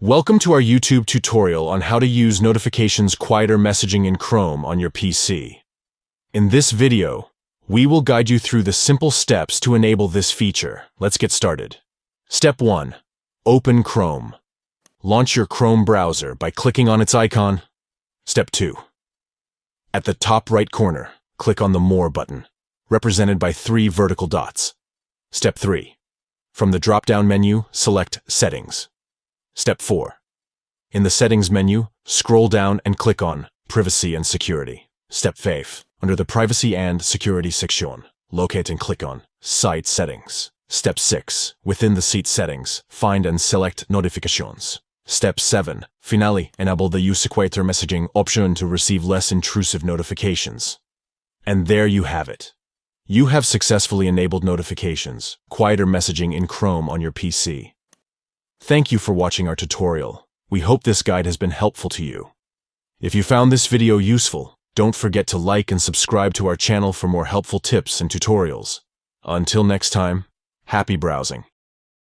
Welcome to our YouTube tutorial on how to use notifications quieter messaging in Chrome on your PC. In this video, we will guide you through the simple steps to enable this feature. Let's get started. Step 1. Open Chrome. Launch your Chrome browser by clicking on its icon. Step 2. At the top right corner, click on the More button, represented by 3 vertical dots. Step 3. From the drop-down menu, select Settings. Step 4. In the Settings menu, scroll down and click on Privacy and Security. Step 5. Under the Privacy and Security section, locate and click on Site Settings. Step 6. Within the Site Settings, find and select Notifications. Step 7. Finally, enable the Use Quieter Messaging option to receive less intrusive notifications. And there you have it. You have successfully enabled notifications, quieter messaging in Chrome on your PC. Thank you for watching our tutorial. We hope this guide has been helpful to you. If you found this video useful, don't forget to like and subscribe to our channel for more helpful tips and tutorials. Until next time, happy browsing.